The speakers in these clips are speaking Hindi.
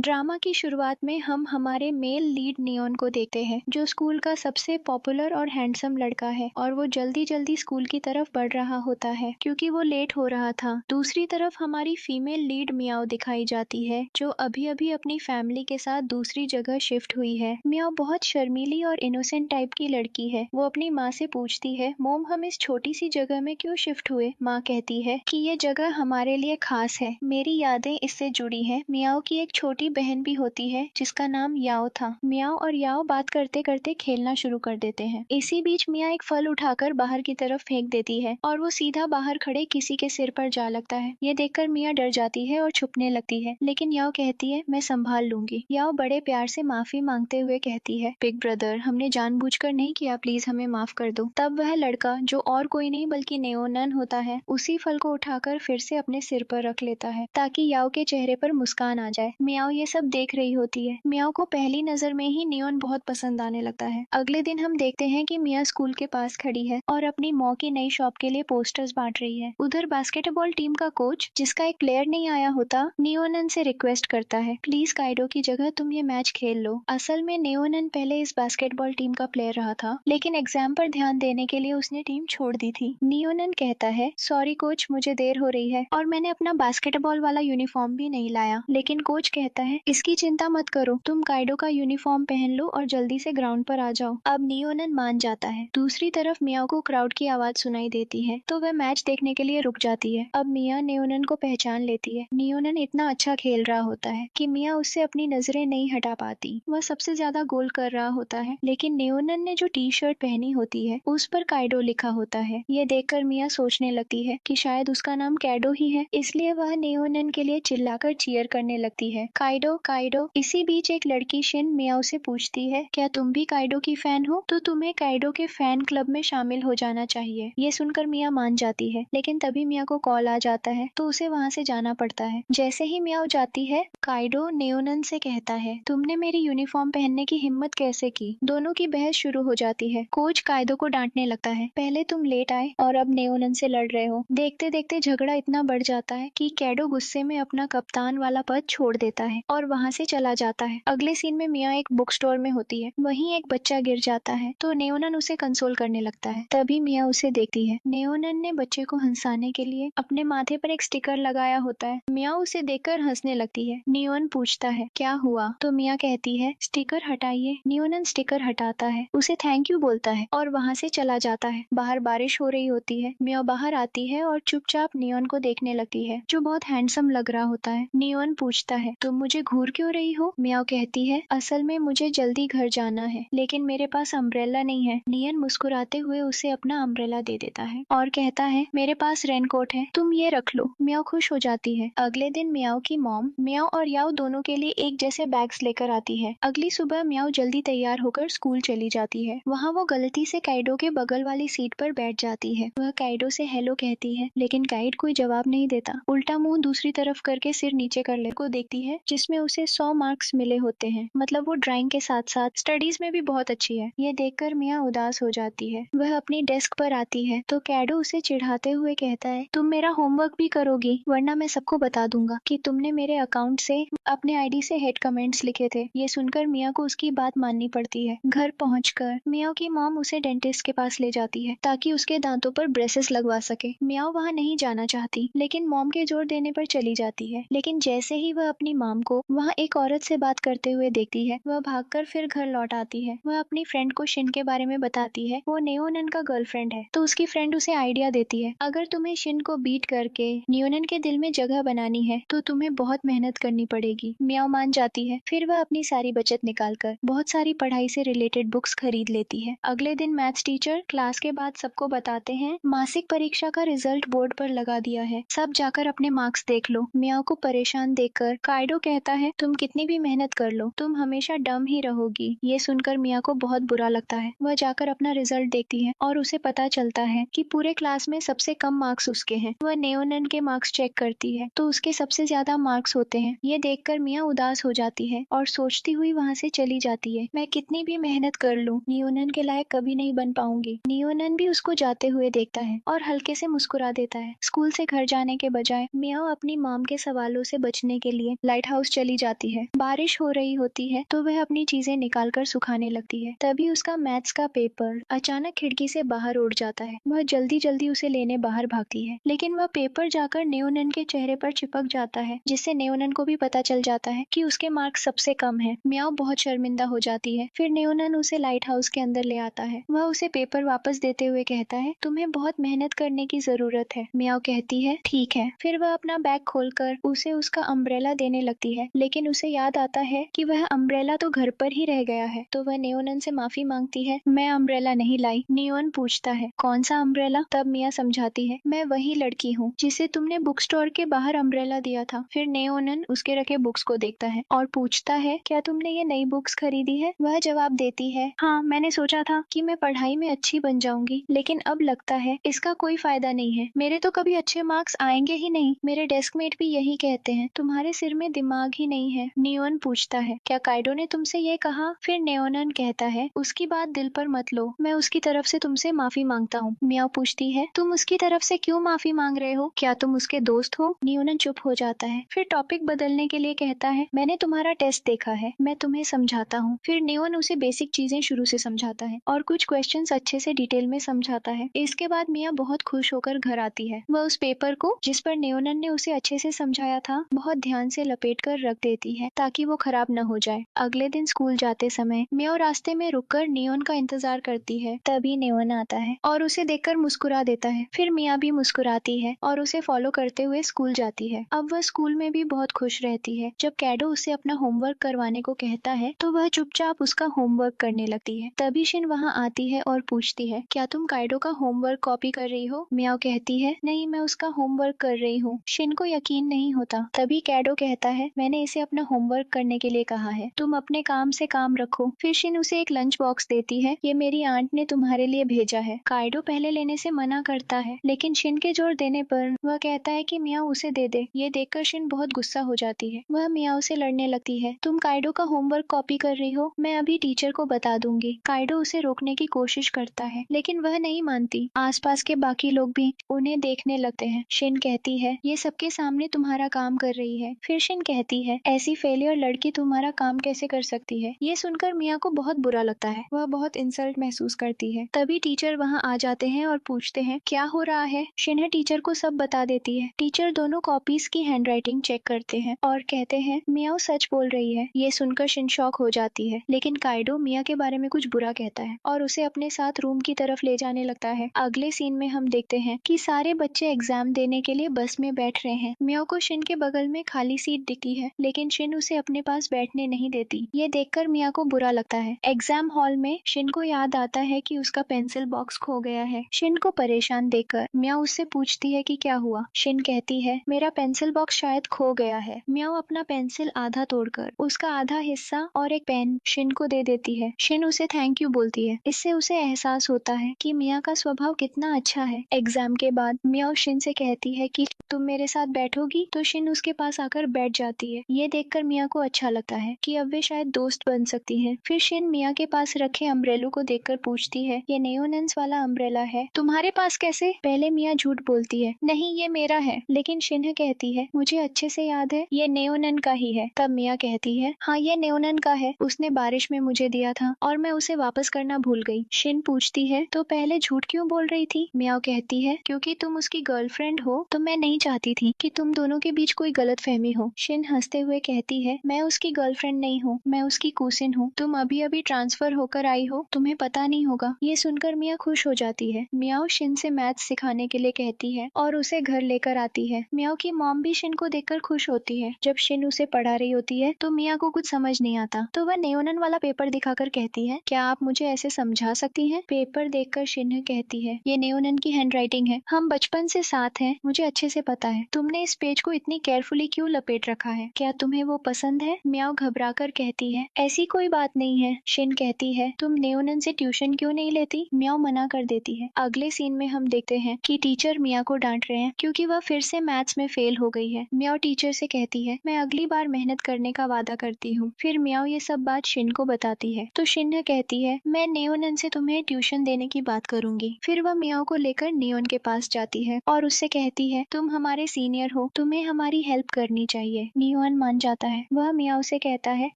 ड्रामा की शुरुआत में हम हमारे मेल लीड नियोन को देखते हैं जो स्कूल का सबसे पॉपुलर और हैंडसम लड़का है और वो जल्दी जल्दी स्कूल की तरफ बढ़ रहा होता है क्योंकि वो लेट हो रहा था। दूसरी तरफ हमारी फीमेल लीड मियाओ दिखाई जाती है जो अभी अभी अपनी फैमिली के साथ दूसरी जगह शिफ्ट हुई है। मियाओ बहुत शर्मीली और इनोसेंट टाइप की लड़की है। वो अपनी माँ से पूछती है, मोम हम इस छोटी सी जगह में क्यों शिफ्ट हुए? माँ कहती है कि ये जगह हमारे लिए खास है, मेरी यादें इससे जुड़ी हैं। मियाओ की एक छोटी बहन भी होती है जिसका नाम याओ था। मियाओ और याओ बात करते करते खेलना शुरू कर देते हैं। इसी बीच मिया एक फल उठाकर बाहर की तरफ फेंक देती है और वो सीधा बाहर खड़े किसी के सिर पर जा लगता है। ये देखकर मिया डर जाती है और छुपने लगती है, लेकिन याओ कहती है मैं संभाल लूंगी। याओ बड़े प्यार से माफी मांगते हुए कहती है, बिग ब्रदर हमने जानबूझकर नहीं किया, प्लीज हमें माफ कर दो। तब वह लड़का जो और कोई नहीं बल्कि नेओनन होता है उसी फल को उठाकर फिर से अपने सिर पर रख लेता है ताकि याओ के चेहरे पर मुस्कान आ जाए। मियाओ ये सब देख रही होती है। मियाओ को पहली नजर में ही नियोन बहुत पसंद आने लगता है। अगले दिन हम देखते हैं कि मिया स्कूल के पास खड़ी है और अपनी मॉ की नई शॉप के लिए पोस्टर्स बांट रही है। उधर बास्केटबॉल टीम का कोच जिसका एक प्लेयर नहीं आया होता नियोनन से रिक्वेस्ट करता है, प्लीज काइडो की जगह तुम ये मैच खेल लो। असल में नियोनन पहले इस बास्केटबॉल टीम का प्लेयर रहा था, लेकिन एग्जाम पर ध्यान देने के लिए उसने टीम छोड़ दी थी। नियोनन कहता है, सॉरी कोच मुझे देर हो रही है और मैंने अपना बास्केटबॉल वाला यूनिफॉर्म भी नहीं लाया। लेकिन कोच कहता है, इसकी चिंता मत करो, तुम काइडो का यूनिफॉर्म पहन लो और जल्दी से ग्राउंड पर आ जाओ। अब नियोनन मान जाता है। दूसरी तरफ मियाओ को क्राउड की आवाज सुनाई देती है तो वह मैच देखने के लिए रुक जाती है। अब मिया नियोनन को पहचान लेती है। नियोनन इतना अच्छा खेल रहा होता है कि मिया उससे अपनी नजरें नहीं हटा पाती। वह सबसे ज्यादा गोल कर रहा होता है, लेकिन नियोनन ने जो टी शर्ट पहनी होती है उस पर काइडो लिखा होता है। ये देखकर मिया सोचने लगती है कि शायद उसका नाम कैडो ही है, इसलिए वह नियोनन के लिए चिल्लाकर चीयर करने लगती है, काइडो काइडो। इसी बीच एक लड़की शिन मियाओ से पूछती है, क्या तुम भी काइडो की फैन हो? तो तुम्हें काइडो के फैन क्लब में शामिल हो जाना चाहिए। ये सुनकर मिया मान जाती है, लेकिन तभी मिया को कॉल आ जाता है तो उसे वहाँ से जाना पड़ता है। जैसे ही मियाओ जाती है काइडो नियोनन से कहता है, तुमने मेरी यूनिफॉर्म पहनने की हिम्मत कैसे की? दोनों की बहस शुरू हो जाती है। कोच काइडो को डांटने लगता है, पहले तुम लेट आए और अब नियोनन से लड़ रहे हो। देखते देखते झगड़ा इतना बढ़ जाता है कि कैडो गुस्से में अपना कप्तान वाला पद छोड़ देता है और वहाँ से चला जाता है। अगले सीन में मिया एक बुक स्टोर में होती है। वहीं एक बच्चा गिर जाता है तो नियोनन उसे कंसोल करने लगता है। तभी मिया उसे देखती है। नियोनन ने बच्चे को हंसाने के लिए अपने माथे पर एक स्टिकर लगाया होता है। मिया उसे देखकर हंसने लगती है। नियोन पूछता है, क्या हुआ? तो मिया कहती है, स्टिकर हटाइए। नियोनन स्टिकर हटाता है, उसे थैंक यू बोलता है और वहाँ से चला जाता है। बाहर बारिश हो रही होती है। मिया बाहर आती है और चुपचाप नियोन को देखने लगती है जो बहुत हैंडसम लग रहा होता है। नियोन पूछता है, तुम मुझे घूर क्यों रही हो? मियाओ कहती है, असल में मुझे जल्दी घर जाना है लेकिन मेरे पास अम्ब्रेला नहीं है। नियन मुस्कुराते हुए उसे अपना अम्ब्रेला दे देता है और कहता है, मेरे पास रेनकोट है, तुम ये रख लो। मियाओ खुश हो जाती है। अगले दिन मियाओ की मॉम मियाओ और याओ दोनों के लिए एक जैसे बैग्स लेकर आती है। अगली सुबह मियाओ जल्दी तैयार होकर स्कूल चली जाती है। वहाँ वो गलती से काइडो के बगल वाली सीट पर बैठ जाती है। वह काइडो से हेलो कहती है, लेकिन काइड कोई जवाब नहीं देता, उल्टा मुंह दूसरी तरफ करके सिर नीचे कर ले को देखती है जिसमें उसे 100 मार्क्स मिले होते हैं। मतलब वो ड्राइंग के साथ साथ स्टडीज में भी बहुत अच्छी है। ये देखकर मिया उदास हो जाती है। वह अपनी डेस्क पर आती है तो कैडो उसे चिढ़ाते हुए कहता है, तुम मेरा होमवर्क भी करोगी वरना मैं सबको बता दूंगा कि तुमने मेरे अकाउंट से अपने आईडी से हेड कमेंट्स लिखे थे। ये सुनकर मिया को उसकी बात माननी पड़ती है। घर पहुंचकर मिया की मॉम उसे डेंटिस्ट के पास ले जाती है ताकि उसके दांतों पर ब्रेसेस लगवा सके। मियाओ वहाँ नहीं जाना चाहती लेकिन मॉम के जोर देने पर चली जाती है। लेकिन जैसे ही वह अपनी मॉम को वहाँ एक औरत से बात करते हुए देखती है वह भागकर फिर घर लौट आती है। वह अपनी फ्रेंड को शिन के बारे में बताती है। वो नियोनन का गर्लफ्रेंड है तो उसकी फ्रेंड उसे आइडिया देती है, अगर तुम्हें शिन को बीट करके नियोनन के दिल में जगह बनानी है तो तुम्हें बहुत मेहनत करनी पड़ेगी। मियाओ मान जाती है। फिर वह अपनी सारी बचत निकालकर बहुत सारी पढ़ाई से रिलेटेड बुक्स खरीद लेती है। अगले दिन मैथ्स टीचर क्लास के बाद सबको बताते हैं, मासिक परीक्षा का रिजल्ट बोर्ड पर लगा दिया है, सब जाकर अपने मार्क्स देख लो। मियाओ को परेशान देखकर काइडो कहता है, तुम कितनी भी मेहनत कर लो तुम हमेशा डम ही रहोगी। ये सुनकर मिया को बहुत बुरा लगता है। वह जाकर अपना रिजल्ट देखती है और उसे पता चलता है कि पूरे क्लास में सबसे कम मार्क्स उसके हैं। वह नियोनन के मार्क्स चेक करती है तो उसके सबसे ज्यादा मार्क्स होते हैं। ये देखकर मिया उदास हो जाती है और सोचती हुई वहाँ से चली जाती है, मैं कितनी भी मेहनत कर लूं नियोनन के लायक कभी नहीं बन पाऊंगी। नियोनन भी उसको जाते हुए देखता है और हल्के से मुस्कुरा देता है। स्कूल से घर जाने के बजाय मियाओ अपनी मॉम के सवालों से बचने के लिए लाइट हाउस चली जाती है। बारिश हो रही होती है तो वह अपनी चीजें निकाल कर सुखाने लगती है। तभी उसका मैथ्स का पेपर अचानक खिड़की से बाहर उड़ जाता है। वह जल्दी जल्दी उसे लेने बाहर भागती है, लेकिन वह पेपर जाकर नेओनन के चेहरे पर चिपक जाता है, जिससे नेओनन को भी पता चल जाता है कि उसके मार्क्स सबसे कम है। म्याओ बहुत शर्मिंदा हो जाती है। फिर नेओनन उसे लाइट हाउस के अंदर ले आता है। वह उसे पेपर वापस देते हुए कहता है, तुम्हें बहुत मेहनत करने की जरूरत है। म्याओ कहती है, ठीक है। फिर वह अपना बैग खोलकर उसे उसका अम्ब्रेला देने लगती है, लेकिन उसे याद आता है कि वह अम्ब्रेला तो घर पर ही रह गया है। तो वह नेओनन से माफी मांगती है, मैं अम्ब्रेला नहीं लाई। नियोन पूछता है, कौन सा अम्ब्रेला? तब मिया समझाती है, मैं वही लड़की हूँ जिसे तुमने बुक स्टोर के बाहर अम्ब्रेला दिया था। फिर नेओनन उसके रखे बुक्स को देखता है और पूछता है, क्या तुमने ये नई बुक्स खरीदी है? वह जवाब देती है, हाँ, मैंने सोचा था कि मैं पढ़ाई में अच्छी बन जाऊंगी, लेकिन अब लगता है इसका कोई फायदा नहीं है। मेरे तो कभी अच्छे मार्क्स आएंगे ही नहीं। मेरे डेस्कमेट भी यही कहते हैं। तुम्हारे सिर में दिमाग ही नहीं है। नियोन पूछता है, क्या काइडो ने तुमसे ये कहा? फिर नेओनन कहता है, उसकी बात दिल पर मत लो, मैं उसकी तरफ से तुमसे माफी मांगता हूँ। म्याओ पूछती है, तुम उसकी तरफ से क्यों माफी मांग रहे हो? क्या तुम उसके दोस्त हो? नियोनन चुप हो जाता है। फिर टॉपिक बदलने के लिए कहता है, मैंने तुम्हारा टेस्ट देखा है, मैं तुम्हें समझाता हूँ। फिर नियोन उसे बेसिक चीजें शुरू से समझाता है और कुछ क्वेश्चंस अच्छे से डिटेल में समझाता है। इसके बाद मिया बहुत खुश होकर घर आती है। वह उस पेपर को जिस पर नेओनन ने उसे अच्छे से समझाया था बहुत ध्यान से लपेट कर रख देती है, ताकि वो खराब न हो जाए। अगले दिन स्कूल जाते समय मिया रास्ते में रुककर नियोन का इंतजार करती है। तभी नेओन आता है और उसे देखकर मुस्कुरा देता है। फिर मिया भी मुस्कुराती है और उसे फॉलो करते हुए स्कूल जाती है। अब वह स्कूल में भी बहुत खुश रहती है। जब कैडो उसे अपना होमवर्क करवाने को कहता है तो वह चुपचाप उसका होमवर्क करने लगती है। तभी शिन वहाँ आती है और पूछती है, क्या तुम काइडो का होमवर्क कॉपी कर रही हो? मियाओ कहती है, नहीं, मैं उसका होमवर्क कर रही हूँ। शिन को यकीन नहीं होता। तभी कैडो कहता है, मैंने इसे अपना होमवर्क करने के लिए कहा है, तुम अपने काम से काम रखो। फिर शिन उसे एक लंच बॉक्स देती है, ये मेरी आंट ने तुम्हारे लिए भेजा है। काइडो पहले लेने से मना करता है, लेकिन शिन के जोर देने पर वह कहता है कि मियाओ उसे दे दे। ये देखकर शिन बहुत गुस्सा हो जाती है। वह मियाओ से लड़ने लगती है, तुम काइडो का होमवर्क कॉपी कर रही हो, मैं अभी टीचर को बता दूंगी। काइडो उसे रोकने की कोशिश करता है, लेकिन वह नहीं मानती। आसपास के बाकी लोग भी उन्हें देखने लगते हैं। शिन कहती है, ये सबके सामने तुम्हारा काम कर रही है। फिर शिन कहती है, ऐसी फेलियर लड़की तुम्हारा काम कैसे कर सकती है? ये सुनकर मिया को बहुत बुरा लगता है। वह बहुत इंसल्ट महसूस करती है। तभी टीचर वहाँ आ जाते हैं और पूछते हैं, क्या हो रहा है? शिन टीचर को सब बता देती है। टीचर दोनों कॉपीज की हैंडराइटिंग चेक करते हैं और कहते हैं, मियाओ सच बोल रही है। ये सुनकर शिन शॉक हो जाती है, लेकिन काइडो मिया के बारे में कुछ बुरा कहता है और उसे अपने साथ रूम की तरफ ले जाने लगता है। अगले सीन में हम देखते हैं कि सारे बच्चे एग्जाम देने के लिए बस में बैठ रहे हैं। मियाओ को शिन के बगल में खाली सीट दिखती है, लेकिन शिन उसे अपने पास बैठने नहीं देती। ये देखकर मिया को बुरा लगता है। एग्जाम हॉल में शिन को याद आता है कि उसका पेंसिल बॉक्स खो गया है। शिन को परेशान देखकर मिया उससे पूछती है कि क्या हुआ। शिन कहती है, मेरा पेंसिल बॉक्स शायद खो गया है। मियाओ अपना पेंसिल आधा तोड़कर उसका आधा हिस्सा और एक पेन शिन को दे देती है। शिन उसे थैंक यू बोलती है। इससे उसे एहसास होता है कि मिया का स्वभाव कितना अच्छा है। एग्जाम के बाद मियाओ शिन से कहती है कि तुम मेरे साथ बैठोगी? तो शिन उसके पास आकर बैठ जाती है। ये देखकर मिया को अच्छा लगता है कि अब वे शायद दोस्त बन सकती हैं। फिर शिन मिया के पास रखे अम्ब्रेलो को देखकर पूछती है, ये नेओनन्स वाला अम्ब्रेला है, तुम्हारे पास कैसे? पहले मिया झूठ बोलती है, नहीं, ये मेरा है। लेकिन शिन कहती है, मुझे अच्छे से याद है, ये नेओनन का ही है। तब मिया कहती है, हाँ, ये नेओनन का है, उसने बारिश में मुझे दिया था और मैं उसे वापस करना भूल गई। शिन पूछती है, तो पहले झूठ क्यों बोल रही थी? मियाओ कहती है, क्योंकि तुम उसकी गर्लफ्रेंड हो तो मैं नहीं चाहती थी कि तुम दोनों के बीच कोई गलतफहमी हो। शिन हंसते हुए कहती है, मैं उसकी गर्लफ्रेंड नहीं हूँ, मैं उसकी कूसिन हूँ। तुम अभी अभी ट्रांसफर होकर आई हो, तुम्हें पता नहीं होगा। ये सुनकर मिया खुश हो जाती है। मियाओ शिन से मैथ सिखाने के लिए कहती है और उसे घर लेकर आती है। मियाओ की मॉम भी शिन को देखकर खुश होती है। जब शिन उसे पढ़ा रही होती है तो मिया को कुछ समझ नहीं आता, तो वह नेओनन वाला पेपर दिखाकर कहती है, क्या आप मुझे ऐसे समझा सकती हैं? पेपर देखकर शिन कहती है, ये नेओनन की हैंडराइटिंग है, हम बचपन से साथ हैं, मुझे अच्छे से पता है। तुमने इस पेज को इतनी केयरफुली क्यों लपेट रखा है? क्या तुम्हें वो पसंद है? मियाओ घबराकर कहती है, ऐसी कोई बात नहीं है। शिन कहती है, तुम नेओनन से ट्यूशन क्यों नहीं लेती? मियाओ मना कर देती है। अगले सीन में हम देखते हैं कि टीचर मिया को डांट रहे हैं क्योंकि वह फिर से मैथ्स में फेल हो गई है। मियाओ टीचर से कहती है, मैं अगली बार मेहनत करने का वादा करती हूँ। फिर मियाओ ये सब बात शिन को बताती है तो शिन कहती है, मैं नेओनन से तुम्हें ट्यूशन देने की बात करूंगी। फिर वह मियाओ को लेकर नियोन के पास जाती है और उससे कहती है, तुम हमारे सीनियर हो, तुम्हें हमारी हेल्प करनी चाहिए। नियोन नियोन मान जाता है। वह मियाओ से कहता है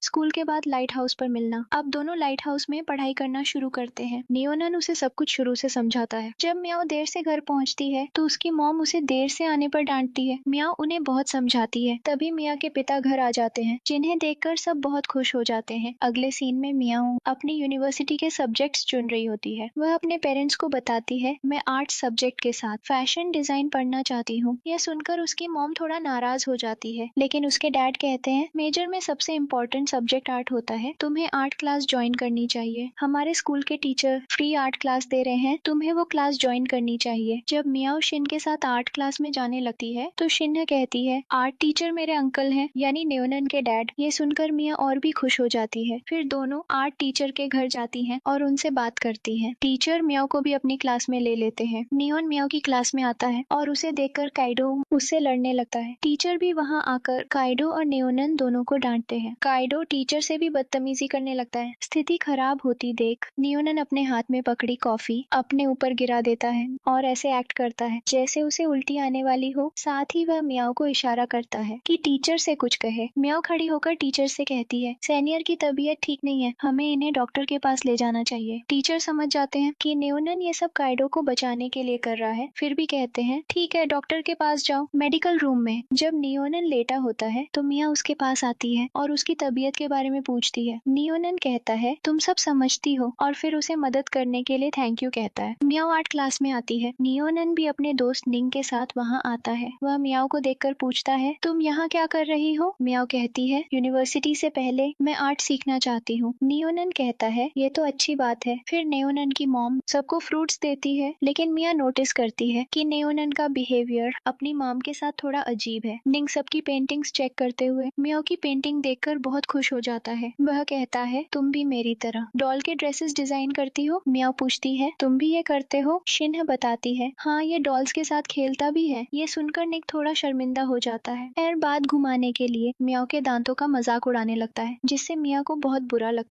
स्कूल के बाद लाइट हाउस पर मिलना। अब दोनों लाइट हाउस में पढ़ाई करना शुरू करते हैं। नियोनन उसे सब कुछ शुरू से समझाता है। जब मियाओ देर से घर पहुंचती है तो उसकी मॉम उसे देर से आने पर डांटती है। मियाओ उन्हें बहुत समझाती है। तभी मिया के पिता घर आ जाते हैं, जिन्हें देखकर सब बहुत खुश हो जाते हैं। अगले सीन में मियाओ अपनी यूनिवर्सिटी के सब्जेक्ट्स चुन रही होती है। वह अपने पेरेंट्स को बताती है मैं आर्ट्स सब्जेक्ट के साथ फैशन डिजाइन पढ़ना चाहती हूँ। यह सुनकर उसकी मॉम थोड़ा नाराज हो जाती है, लेकिन उसके डैड कहते हैं मेजर में सबसे इम्पोर्टेंट सब्जेक्ट आर्ट होता है, तुम्हें आर्ट क्लास ज्वाइन करनी चाहिए। हमारे स्कूल के टीचर फ्री आर्ट क्लास दे रहे हैं, तुम्हें वो क्लास ज्वाइन करनी चाहिए। जब मियाओ शिन के साथ आर्ट क्लास में जाने लगती है तो शिन कहती है आर्ट टीचर मेरे अंकल हैं, यानी नियोनन के डैड। ये सुनकर मिया और भी खुश हो जाती है। फिर दोनों आर्ट टीचर के घर जाती हैं और उनसे बात करती हैं। टीचर मियाओ को भी अपनी क्लास में ले लेते हैं। नियोन मियाओ की क्लास में आता है और उसे देखकर काइडो उससे लड़ने लगता है। टीचर भी वहाँ आकर काइडो और नियोनन दोनों को डांटते हैं। काइडो टीचर से भी बदतमीजी करने लगता है। स्थिति खराब होती देख नियोनन अपने हाथ में पकड़ी कॉफी अपने ऊपर गिरा देता है और ऐसे एक्ट करता है जैसे उसे उल्टी आने वाली हो। साथ ही वह मियाओ को इशारा करता है कि टीचर से कुछ कहे। मियाओ खड़ी होकर टीचर से कहती है सीनियर की तबीयत ठीक नहीं है, हमें इन्हें डॉक्टर के पास ले जाना चाहिए। टीचर समझ जाते हैं कि नियोनन ये सब काइडो को बचाने के लिए कर रहा है, फिर भी कहते हैं ठीक है डॉक्टर के पास जाओ। मेडिकल रूम में जब नियोनन लेटा होता है तो मिया उसके पास आती है और उसकी तबीयत के बारे में पूछती है। नियोनन कहता है तुम सब समझती हो और फिर उसे मदद करने के लिए थैंक यू कहता है। मियाओ आर्ट क्लास में आती है। नियोनन भी अपने दोस्त निंग के साथ वहाँ आता है। वह मियाओ को देखकर पूछता है तुम यहाँ क्या कर रही हो। मियाओ कहती है यूनिवर्सिटी से पहले मैं आर्ट सीखना चाहती हूँ। नियोनन कहता है ये तो अच्छी बात है। फिर नियोनन की मॉम सबको फ्रूट्स देती है, लेकिन मिया नोटिस करती है कि नियोनन का बिहेवियर अपनी मॉम के साथ थोड़ा अजीब है। निंग सबकी पेंटिंग्स चेक करते हुए मियाओ की पेंटिंग देखकर बहुत खुश हो जाता है। वह कहता है तुम भी मेरी तरह डॉल के ड्रेसेस डिजाइन करती हो। मियाओ पूछती है तुम भी ये करते हो। शिन्ह बताती है हाँ ये डॉल्स के साथ खेलता भी है। ये सुनकर निक थोड़ा शर्मिंदा हो जाता है। खैर बात घुमाने के लिए मियाओ के दांतों का मजाक उड़ाने लगता है, जिससे मिया को बहुत बुरा लगता है।